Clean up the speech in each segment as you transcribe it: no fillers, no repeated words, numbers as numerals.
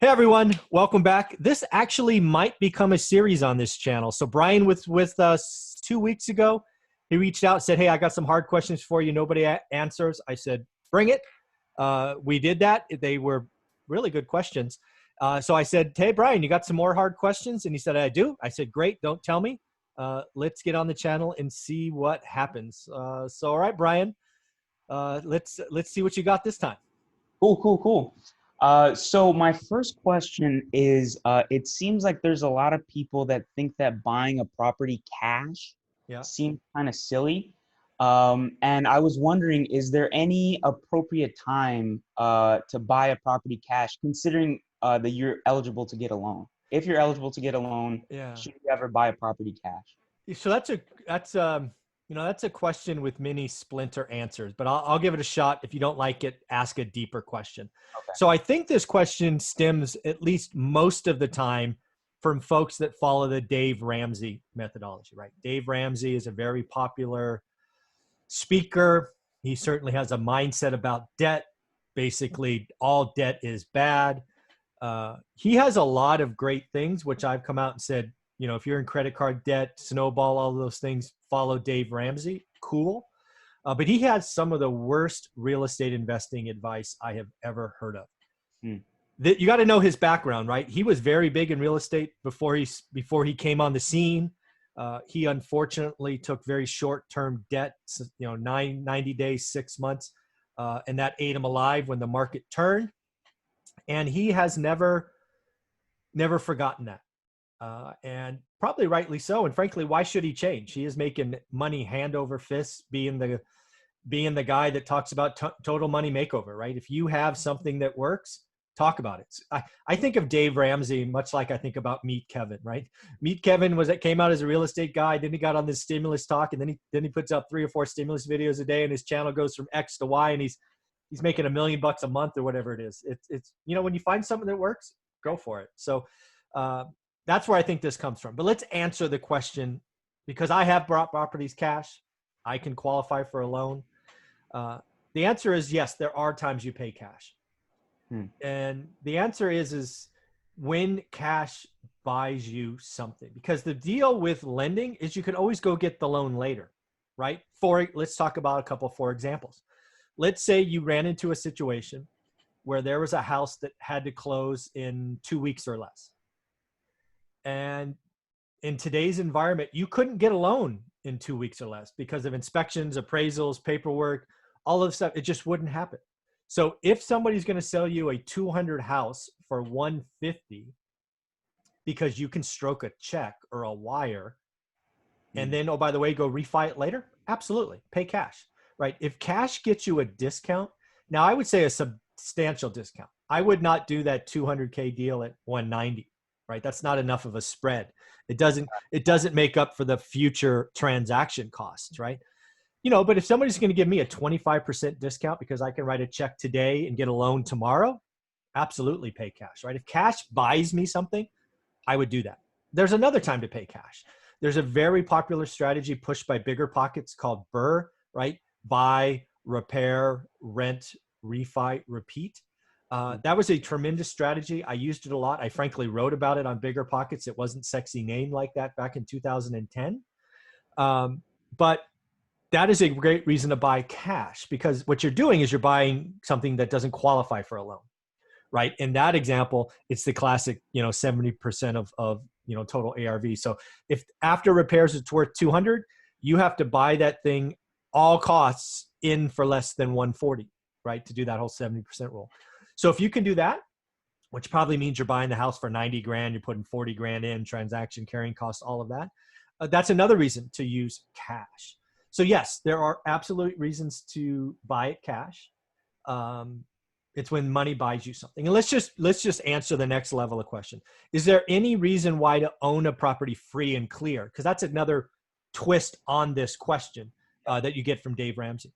Hey everyone, welcome back. This actually might become a series on this channel. So Brian was with us 2 weeks ago. He reached out and said, hey, I got some hard questions for you. Nobody answers. I said, bring it. We did that. They were really good questions. So I said, hey, Brian, you got some more hard questions? And he said, I do. I said, great, don't tell me. Let's get on the channel and see what happens. All right, Brian, let's see what you got this time. Cool. So my first question is, it seems like there's a lot of people that think that buying a property cash Yeah. seems kind of silly. And I was wondering, is there any appropriate time to buy a property cash, considering that you're eligible to get a loan? If you're eligible to get a loan, Yeah. should you ever buy a property cash? So that's a question with many splinter answers, but I'll give it a shot. If you don't like it, ask a deeper question. Okay. So I think this question stems at least most of the time from folks that follow the Dave Ramsey methodology, right? Dave Ramsey is a very popular speaker. He certainly has a mindset about debt. Basically, all debt is bad. He has a lot of great things, which I've come out and said, if you're in credit card debt, snowball, all those things, follow Dave Ramsey. Cool. But he has some of the worst real estate investing advice I have ever heard of. You got to know his background, right? He was very big in real estate before he came on the scene. He unfortunately took very short-term debt, 90 days, 6 months, and that ate him alive when the market turned. And he has never forgotten that. And probably rightly so. And frankly, why should he change? He is making money hand over fist, being the guy that talks about total money makeover, right? If you have something that works, talk about it. I think of Dave Ramsey much like I think about Meet Kevin, right? Meet Kevin came out as a real estate guy. Then he got on this stimulus talk, and then he puts up 3 or 4 stimulus videos a day, and his channel goes from X to Y, and he's making $1 million a month or whatever it is. It's when you find something that works, go for it. So that's where I think this comes from. But let's answer the question, because I have bought properties cash. I can qualify for a loan. The answer is yes, there are times you pay cash. And the answer is when cash buys you something. Because the deal with lending is you can always go get the loan later, right? Let's talk about a couple for examples. Let's say you ran into a situation where there was a house that had to close in 2 weeks or less. And in today's environment, you couldn't get a loan in 2 weeks or less because of inspections, appraisals, paperwork, all of stuff. It just wouldn't happen. So if somebody's going to sell you a 200 house for 150 because you can stroke a check or a wire, and then, oh, by the way, go refi it later, absolutely, pay cash, right? If cash gets you a discount, now I would say a substantial discount. I would not do that 200K deal at 190. Right? That's not enough of a spread. It doesn't make up for the future transaction costs, right? But if somebody's going to give me a 25% discount because I can write a check today and get a loan tomorrow, absolutely pay cash, right? If cash buys me something, I would do that. There's another time to pay cash. There's a very popular strategy pushed by bigger pockets called BRRRR, right? Buy, repair, rent, refi, repeat. That was a tremendous strategy. I used it a lot. I frankly wrote about it on Bigger Pockets. It wasn't sexy name like that back in 2010. But that is a great reason to buy cash, because what you're doing is you're buying something that doesn't qualify for a loan, right? In that example, it's the classic, 70% of total ARV. So if after repairs it's worth 200, you have to buy that thing all costs in for less than 140, right? To do that whole 70% rule. So if you can do that, which probably means you're buying the house for 90 grand, you're putting 40 grand in, transaction carrying costs, all of that. That's another reason to use cash. So yes, there are absolute reasons to buy it cash. It's when money buys you something. And let's just answer the next level of question. Is there any reason why to own a property free and clear? Because that's another twist on this question that you get from Dave Ramsey.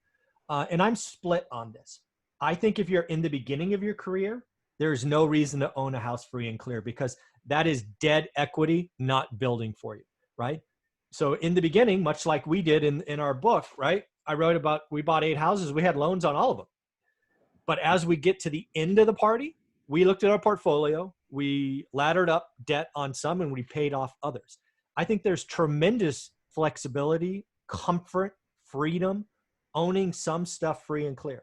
And I'm split on this. I think if you're in the beginning of your career, there is no reason to own a house free and clear, because that is dead equity, not building for you, right? So in the beginning, much like we did in our book, right? I wrote about, we bought 8 houses. We had loans on all of them. But as we get to the end of the party, we looked at our portfolio we laddered up debt on some and we paid off others. I think there's tremendous flexibility, comfort, freedom, owning some stuff free and clear.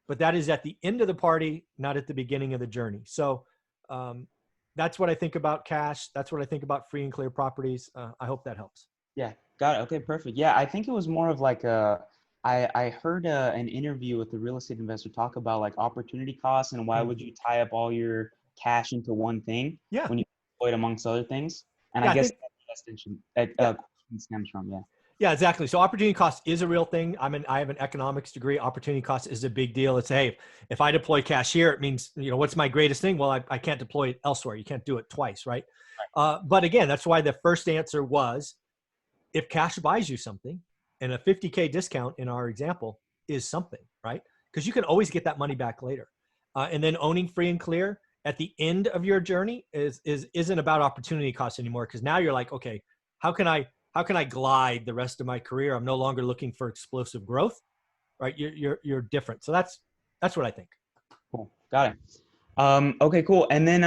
But that is at the end of the party, not at the beginning of the journey. So that's what I think about cash. That's what I think about free and clear properties. I hope that helps. Yeah, got it. Okay, perfect. Yeah, I think it was more of like I heard an interview with a real estate investor talk about like opportunity costs and why would you tie up all your cash into one thing Yeah. when you deploy it amongst other things. And Yeah, I I guess think, that's that question stems from, yeah. yeah, exactly. So opportunity cost is a real thing. I have an economics degree. Opportunity cost is a big deal. It's, hey, if I deploy cash here, it means, what's my greatest thing? Well, I can't deploy it elsewhere. You can't do it twice, right? But again, that's why the first answer was, if cash buys you something, and a 50K discount in our example is something, right? Because you can always get that money back later. And then owning free and clear at the end of your journey isn't about opportunity cost anymore. Because now you're like, okay, how can I glide the rest of my career? I'm no longer looking for explosive growth, right? You're different. So that's what I think. Cool, got it. Okay, cool. And then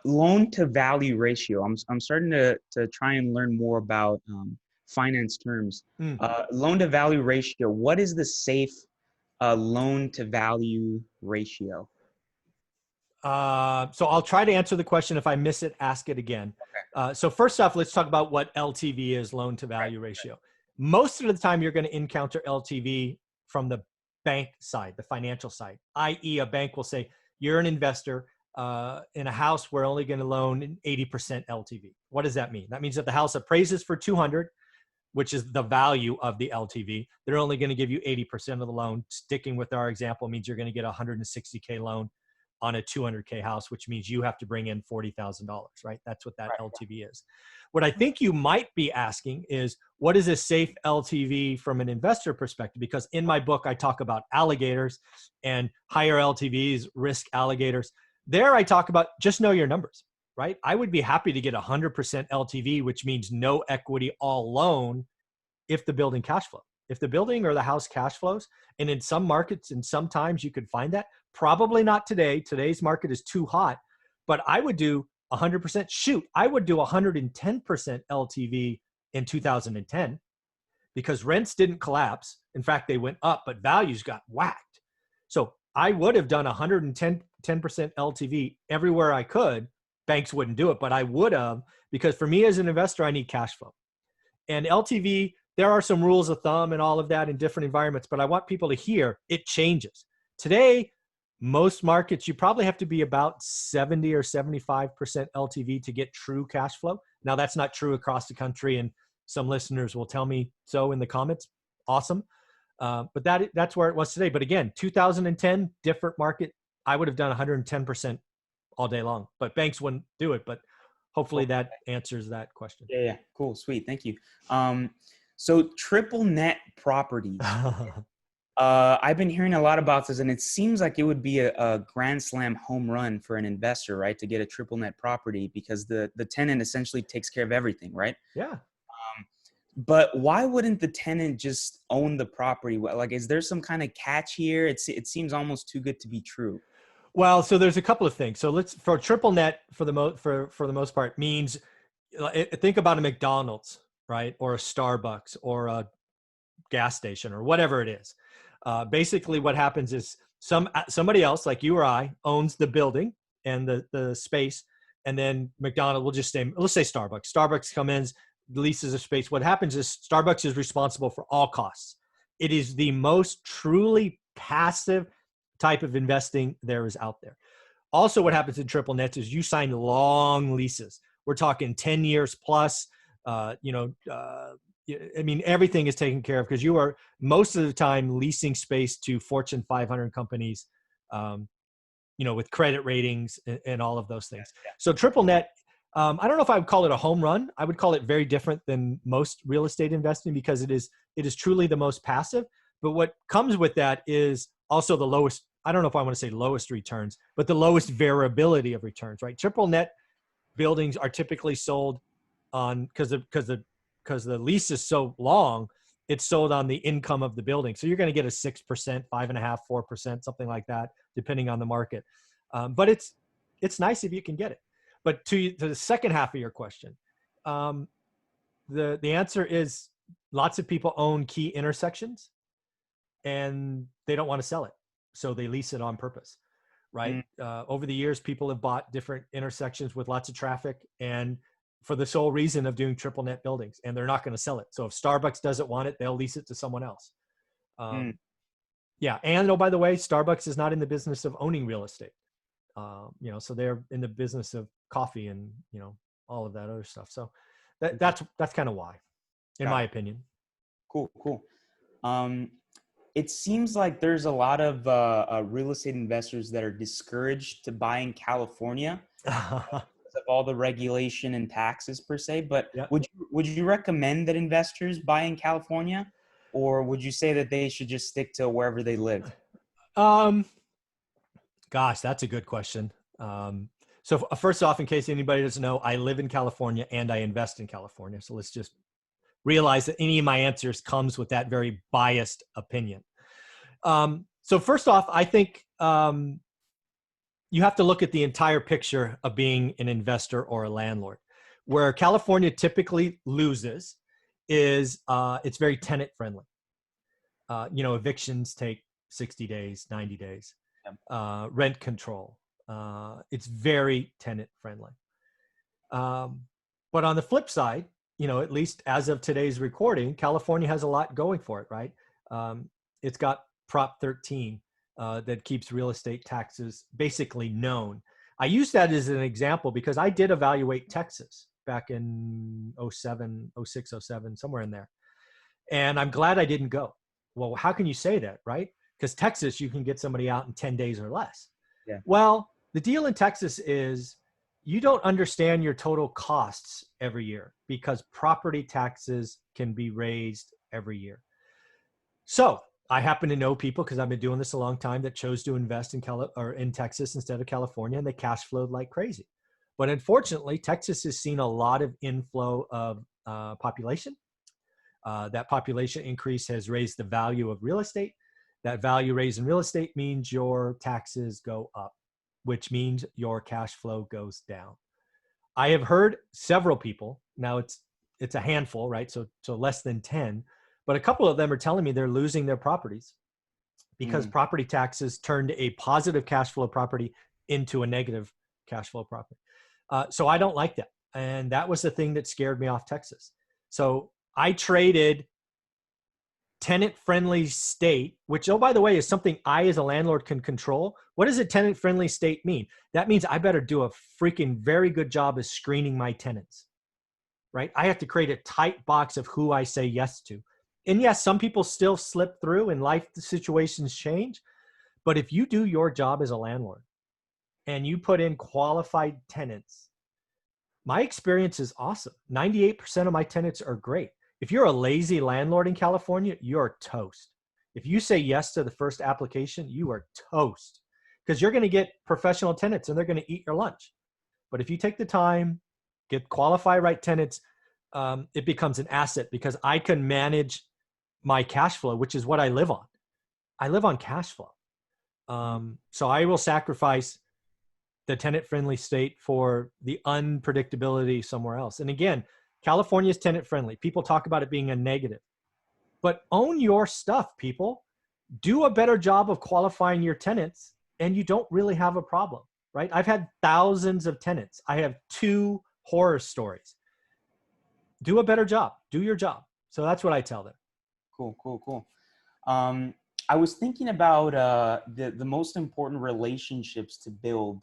loan to value ratio. I'm starting to try and learn more about finance terms. Loan to value ratio. What is the safe loan to value ratio? So I'll try to answer the question. If I miss it, ask it again. So first off, let's talk about what LTV is, loan to value ratio. Most of the time you're going to encounter LTV from the bank side, the financial side, i.e. a bank will say, you're an investor in a house, we're only going to loan 80% LTV. What does that mean? That means that the house appraises for 200, which is the value of the LTV. They're only going to give you 80% of the loan. Sticking with our example means you're going to get a 160K loan on a 200K house, which means you have to bring in $40,000, right? That's what that LTV is. What I think you might be asking is, what is a safe LTV from an investor perspective? Because in my book, I talk about alligators and higher LTVs, risk alligators. There I talk about just know your numbers, right? I would be happy to get 100% LTV, which means no equity, all loan, if the building cash flow. If the building or the house cash flows, and in some markets and sometimes you could find that, probably not today. Today's market is too hot, but I would do 100%. Shoot, I would do 110% LTV in 2010 because rents didn't collapse. In fact, they went up, but values got whacked. So I would have done 110% LTV everywhere I could. Banks wouldn't do it, but I would have, because for me as an investor, I need cash flow. And LTV, there are some rules of thumb and all of that in different environments, but I want people to hear it changes. Today, most markets, you probably have to be about 70 or 75% LTV to get true cash flow. Now, that's not true across the country, and some listeners will tell me so in the comments. Awesome. But that's where it was today. But again, 2010, different market. I would have done 110% all day long, but banks wouldn't do it. But hopefully that answers that question. Yeah. Cool. Sweet. Thank you. So triple net properties. I've been hearing a lot about this, and it seems like it would be a grand slam home run for an investor, right? To get a triple net property, because the tenant essentially takes care of everything, right? Yeah. But why wouldn't the tenant just own the property? Like, is there some kind of catch here? It seems almost too good to be true. Well, so there's a couple of things. So for triple net, for the most part, means think about a McDonald's, right, or a Starbucks or a gas station or whatever it is. Basically, what happens is somebody else, like you or I, owns the building and the space, and then McDonald's, let's say Starbucks. Starbucks comes in, leases a space. What happens is Starbucks is responsible for all costs. It is the most truly passive type of investing there is out there. Also, what happens in triple nets is you sign long leases. We're talking 10 years plus. I mean, everything is taken care of because you are most of the time leasing space to Fortune 500 companies, with credit ratings and all of those things. Yeah. So triple net, I don't know if I would call it a home run. I would call it very different than most real estate investing because it is truly the most passive. But what comes with that is also the lowest, I don't know if I want to say lowest returns, but the lowest variability of returns, right? Triple net buildings are typically sold on, because the lease is so long, it's sold on the income of the building. So you're going to get a 6%, 5.5%, 4%, something like that, depending on the market. But it's nice if you can get it. But to the second half of your question, the answer is lots of people own key intersections and they don't want to sell it, so they lease it on purpose, right? Over the years, people have bought different intersections with lots of traffic and for the sole reason of doing triple net buildings, and they're not going to sell it. So if Starbucks doesn't want it, they'll lease it to someone else. Yeah. And oh, by the way, Starbucks is not in the business of owning real estate. So they're in the business of coffee and, all of that other stuff. So that's kind of why, in my opinion. Cool. It seems like there's a lot of real estate investors that are discouraged to buy in California because of all the regulation and taxes per se. But would you recommend that investors buy in California, or would you say that they should just stick to wherever they live? Gosh, that's a good question. So first off, in case anybody doesn't know, I live in California and I invest in California. So let's just realize that any of my answers comes with that very biased opinion. So first off, I think you have to look at the entire picture of being an investor or a landlord. Where California typically loses is it's very tenant friendly. Evictions take 60 days, 90 days. Rent control. It's very tenant friendly. But on the flip side, at least as of today's recording, California has a lot going for it, right? It's got Prop 13 that keeps real estate taxes basically known. I use that as an example because I did evaluate Texas back in 07, 06, 07, somewhere in there. And I'm glad I didn't go. Well, how can you say that, right? Because Texas, you can get somebody out in 10 days or less. Yeah. Well, the deal in Texas is you don't understand your total costs every year because property taxes can be raised every year. So I happen to know people, because I've been doing this a long time, that chose to invest in Texas instead of California, and they cash flowed like crazy. But unfortunately, Texas has seen a lot of inflow of population. That population increase has raised the value of real estate. That value raised in real estate means your taxes go up, which means your cash flow goes down. I have heard several people, now it's a handful, right? So less than 10, but a couple of them are telling me they're losing their properties because property taxes turned a positive cash flow property into a negative cash flow property. So I don't like that. And that was the thing that scared me off Texas. So I traded tenant-friendly state, which, oh, by the way, is something I as a landlord can control. What does a tenant-friendly state mean? That means I better do a freaking very good job of screening my tenants, right? I have to create a tight box of who I say yes to. And yes, some people still slip through and life situations change. But if you do your job as a landlord and you put in qualified tenants, my experience is awesome. 98% of my tenants are great. If you're a lazy landlord in California, you're toast. If you say yes to the first application, you are toast because you're going to get professional tenants and they're going to eat your lunch. But if you take the time, get qualified right tenants, it becomes an asset because I can manage my cash flow, which is what I live on. I live on cash flow. So I will sacrifice the tenant-friendly state for the unpredictability somewhere else. And again, California is tenant-friendly. People talk about it being a negative. But own your stuff, people. Do a better job of qualifying your tenants, and you don't really have a problem, right? I've had thousands of tenants. I have 2 horror stories. Do a better job. Do your job. So that's what I tell them. Cool. I was thinking about the most important relationships to build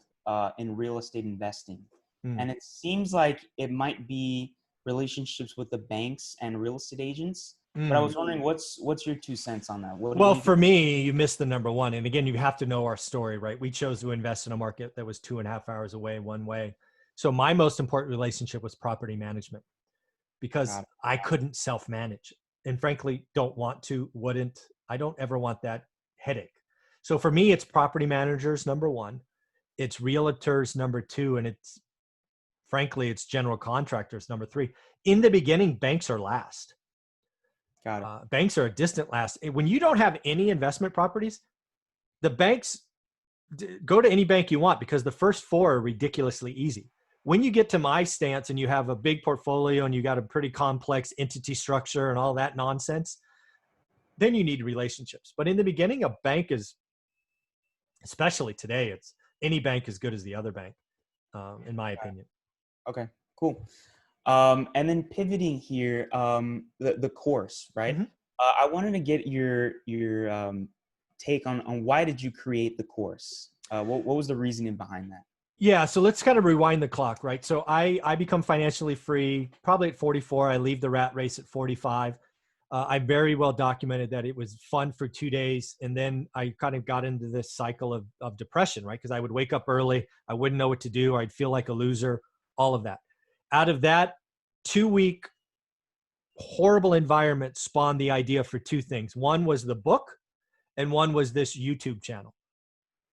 in real estate investing. And it seems like it might be relationships with the banks and real estate agents. But I was wondering, what's your 2 cents on that? Well, for me, you missed the number one. And again, you have to know our story, right? We chose to invest in a market that was 2.5 hours away one way. So my most important relationship was property management because I couldn't self-manage and frankly, don't want to, wouldn't. I don't ever want that headache. So for me, it's property managers, number 1. It's realtors, number 2. And it's frankly, it's general contractors, number 3. In the beginning, banks are last. Got it. Banks are a distant last. When you don't have any investment properties, the banks, go to any bank you want because the first 4 are ridiculously easy. When you get to my stance and you have a big portfolio and you got a pretty complex entity structure and all that nonsense, then you need relationships. But in the beginning, a bank is, especially today, it's any bank as good as the other bank, in my opinion. Okay, cool. And then pivoting here, the course, right? Mm-hmm. I wanted to get your take on why did you create the course? What was the reasoning behind that? Yeah, so let's kind of rewind the clock, right? So I become financially free probably at 44. I leave the rat race at 45. I very well documented that it was fun for 2 days. And then I kind of got into this cycle of depression, right? Because I would wake up early. I wouldn't know what to do. I'd feel like a loser, all of that. Out of that 2 week horrible environment spawned the idea for two things. One was the book and one was this YouTube channel.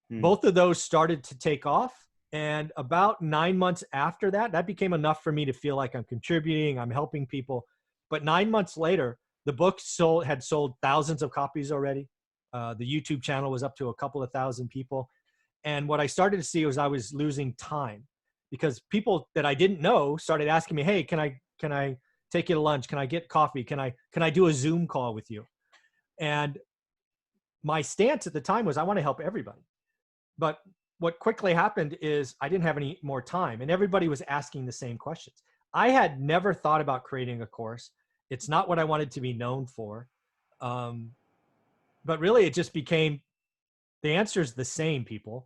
Both of those started to take off. And about 9 months after that, that became enough for me to feel like I'm contributing, I'm helping people. But 9 months later, the book had sold thousands of copies already. The YouTube channel was up to a couple of thousand people. And what I started to see was I was losing time because people that I didn't know started asking me, hey, can I take you to lunch? Can I get coffee? Can I do a Zoom call with you? And my stance at the time was I want to help everybody. But what quickly happened is I didn't have any more time and everybody was asking the same questions. I had never thought about creating a course. It's not what I wanted to be known for. But really it just became, the answer is the same, people.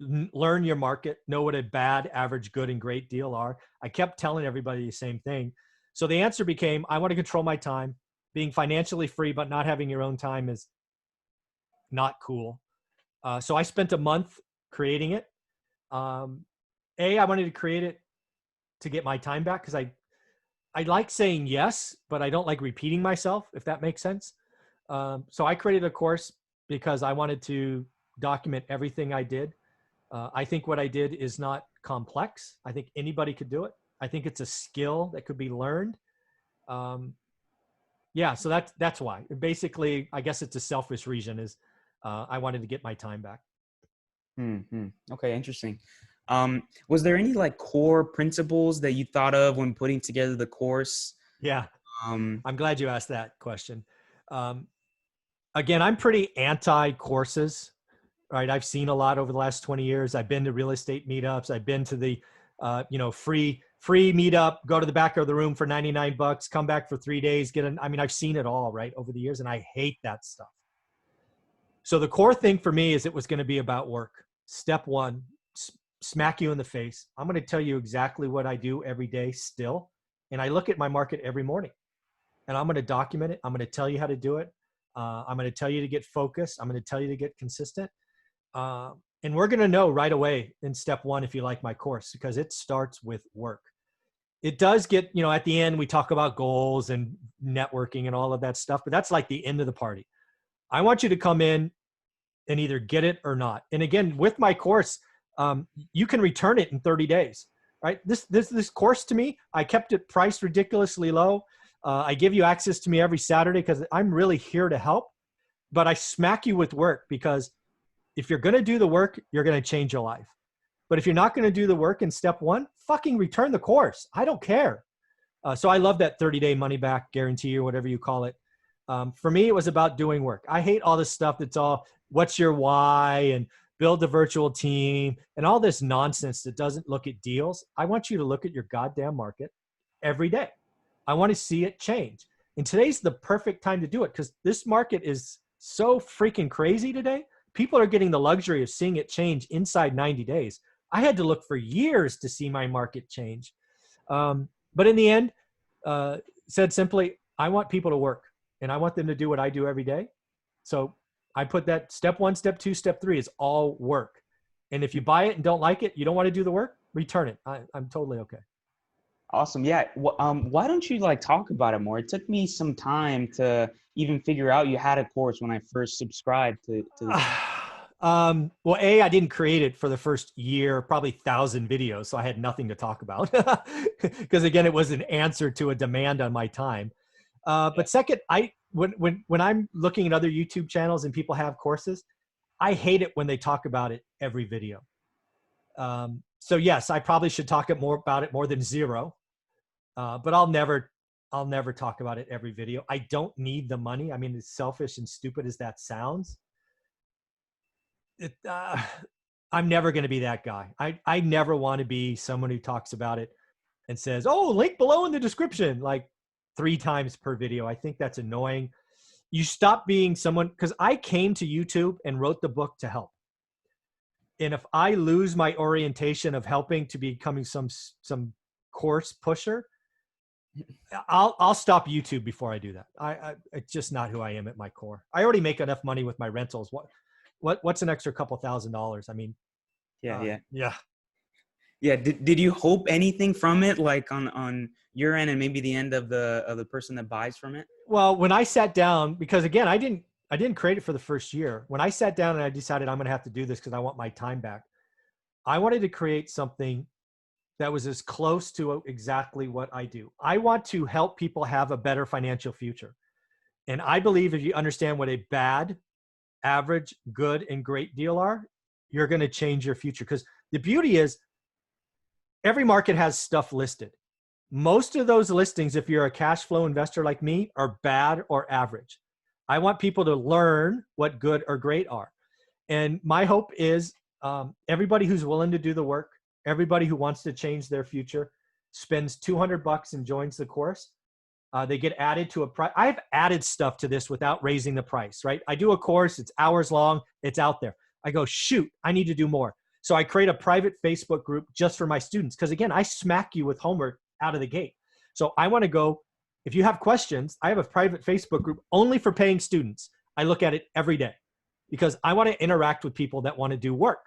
Learn your market, know what a bad, average, good, and great deal are. I kept telling everybody the same thing. So the answer became, I want to control my time. Being financially free, but not having your own time is not cool. So I spent a month creating it. I wanted to create it to get my time back because I like saying yes, but I don't like repeating myself, if that makes sense. So I created a course because I wanted to document everything I did. I think what I did is not complex. I think anybody could do it. I think it's a skill that could be learned. Yeah, so that's why. Basically, I guess it's a selfish reason is I wanted to get my time back. Okay, interesting. Was there any like core principles that you thought of when putting together the course? Yeah, I'm glad you asked that question. Again, I'm pretty anti-courses, right? I've seen a lot over the last 20 years. I've been to real estate meetups. I've been to the, free meetup, go to the back of the room for $99, come back for 3 days, I've seen it all, right, over the years, and I hate that stuff. So the core thing for me is it was going to be about work. Step one, smack you in the face. I'm going to tell you exactly what I do every day still. And I look at my market every morning and I'm going to document it. I'm going to tell you how to do it. I'm going to tell you to get focused. I'm going to tell you to get consistent. And we're going to know right away in step one if you like my course, because it starts with work. It does get, at the end, we talk about goals and networking and all of that stuff, but that's like the end of the party. I want you to come in and either get it or not. And again, with my course, you can return it in 30 days, right? This course to me, I kept it priced ridiculously low. I give you access to me every Saturday because I'm really here to help, but I smack you with work because if you're going to do the work, you're going to change your life. But if you're not going to do the work in step one, fucking return the course. I don't care. So I love that 30-day money back guarantee or whatever you call it. For me, it was about doing work. I hate all this stuff that's all, what's your why and build a virtual team and all this nonsense that doesn't look at deals. I want you to look at your goddamn market every day. I want to see it change. And today's the perfect time to do it because this market is so freaking crazy today. People are getting the luxury of seeing it change inside 90 days. I had to look for years to see my market change. But in the end, said simply, I want people to work and I want them to do what I do every day. So I put that step one, step two, step three is all work. And if you buy it and don't like it, you don't want to do the work, return it. I'm totally okay. Awesome. Yeah. Why don't you talk about it more? It took me some time to even figure out you had a course when I first subscribed to this. Well, I didn't create it for the first year, probably 1,000 videos. So I had nothing to talk about because again, it was an answer to a demand on my time. But second, when I'm looking at other YouTube channels and people have courses, I hate it when they talk about it every video. So yes, I probably should talk about it more than zero, but I'll never talk about it every video. I don't need the money. I mean, as selfish and stupid as that sounds, it, I'm never going to be that guy. I never want to be someone who talks about it and says, "Oh, link below in the description," like 3 times per video. I think that's annoying. You stop being someone, because I came to YouTube and wrote the book to help. And if I lose my orientation of helping to becoming some course pusher, I'll stop YouTube before I do that. It's just not who I am at my core. I already make enough money with my rentals. What's an extra couple $1,000s? I mean, Yeah. yeah. Yeah. Did you hope anything from it, like on your end and maybe the end of the person that buys from it? Well, when I sat down, because again, I didn't create it for the first year. When I sat down and I decided I'm going to have to do this because I want my time back, I wanted to create something that was as close to exactly what I do. I want to help people have a better financial future. And I believe if you understand what a bad, average, good, and great deal are, you're going to change your future. Because the beauty is every market has stuff listed. Most of those listings, if you're a cash flow investor like me, are bad or average. I want people to learn what good or great are. And my hope is everybody who's willing to do the work, everybody who wants to change their future, spends $200 and joins the course. They get added to a price. I've added stuff to this without raising the price, right? I do a course, it's hours long, it's out there. I go, shoot, I need to do more. So I create a private Facebook group just for my students. Because again, I smack you with homework out of the gate. So I want to go, if you have questions, I have a private Facebook group only for paying students. I look at it every day because I want to interact with people that want to do work.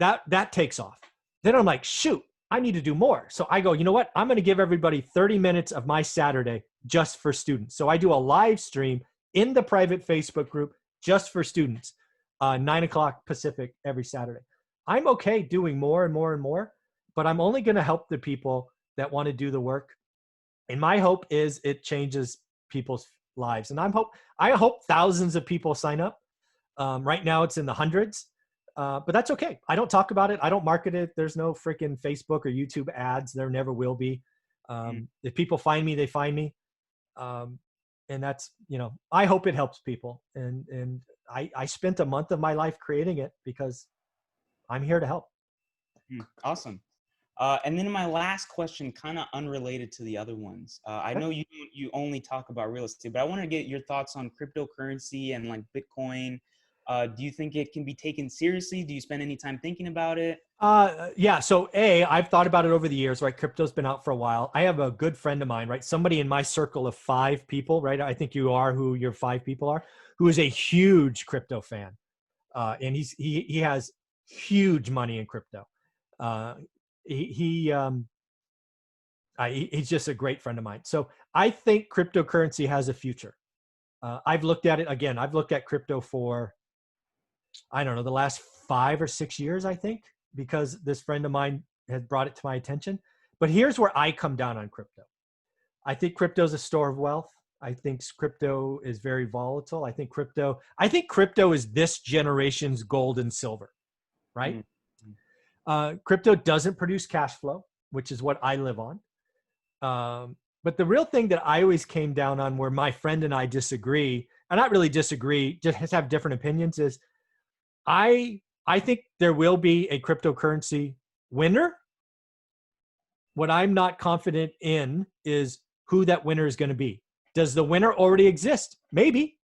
That takes off. Then I'm like, shoot, I need to do more. So I go, you know what? I'm going to give everybody 30 minutes of my Saturday just for students. So I do a live stream in the private Facebook group just for students, 9 o'clock Pacific every Saturday. I'm okay doing more and more and more, but I'm only going to help the people that want to do the work. And my hope is it changes people's lives. And I hope thousands of people sign up. Right now it's in the hundreds. But that's okay. I don't talk about it. I don't market it. There's no freaking Facebook or YouTube ads. There never will be. If people find me, they find me. And that's, I hope it helps people. And I spent a month of my life creating it because I'm here to help. Awesome. And then my last question, kind of unrelated to the other ones. I know you only talk about real estate, but I want to get your thoughts on cryptocurrency and like Bitcoin. Do you think it can be taken seriously? Do you spend any time thinking about it? Yeah. So I've thought about it over the years, right? Crypto's been out for a while. I have a good friend of mine, right? Somebody in my circle of 5 people, right? I think you are who your 5 people are, who is a huge crypto fan. And he has huge money in crypto. He's just a great friend of mine. So I think cryptocurrency has a future. I've looked at it again. I've looked at crypto for, I don't know, the last 5 or 6 years, I think, because this friend of mine has brought it to my attention. But here's where I come down on crypto. I think crypto is a store of wealth. I think crypto is very volatile. I think crypto is this generation's gold and silver, right? Crypto doesn't produce cash flow, which is what I live on. But the real thing that I always came down on, where my friend and I disagree, and not really disagree, just have different opinions, is I think there will be a cryptocurrency winner. What I'm not confident in is who that winner is going to be. Does the winner already exist? Maybe.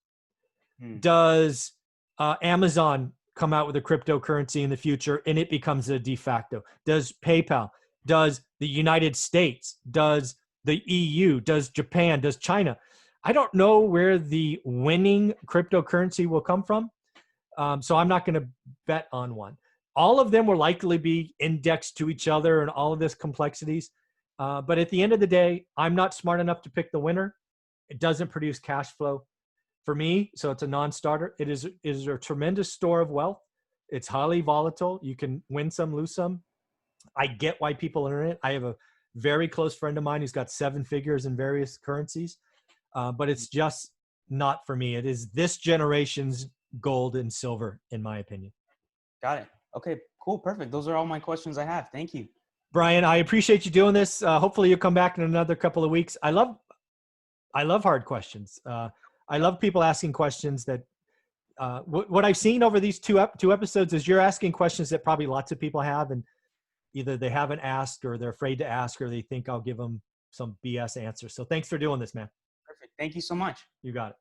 Does Amazon come out with a cryptocurrency in the future and it becomes a de facto? Does PayPal? Does the United States? Does the EU? Does Japan? Does China? I don't know where the winning cryptocurrency will come from. So I'm not going to bet on one. All of them will likely be indexed to each other and all of this complexities. But at the end of the day, I'm not smart enough to pick the winner. It doesn't produce cash flow for me, so it's a non-starter. It is a tremendous store of wealth. It's highly volatile. You can win some, lose some. I get why people are in it. I have a very close friend of mine who's got 7 figures in various currencies, but it's just not for me. It is this generation's gold and silver, in my opinion. Got it. Okay, cool, perfect. Those are all my questions I have. Thank you. Brian, I appreciate you doing this. Hopefully you'll come back in another couple of weeks. I love hard questions. I love people asking questions that, what I've seen over these two episodes is you're asking questions that probably lots of people have, and either they haven't asked or they're afraid to ask, or they think I'll give them some BS answer. So thanks for doing this, man. Perfect. Thank you so much. You got it.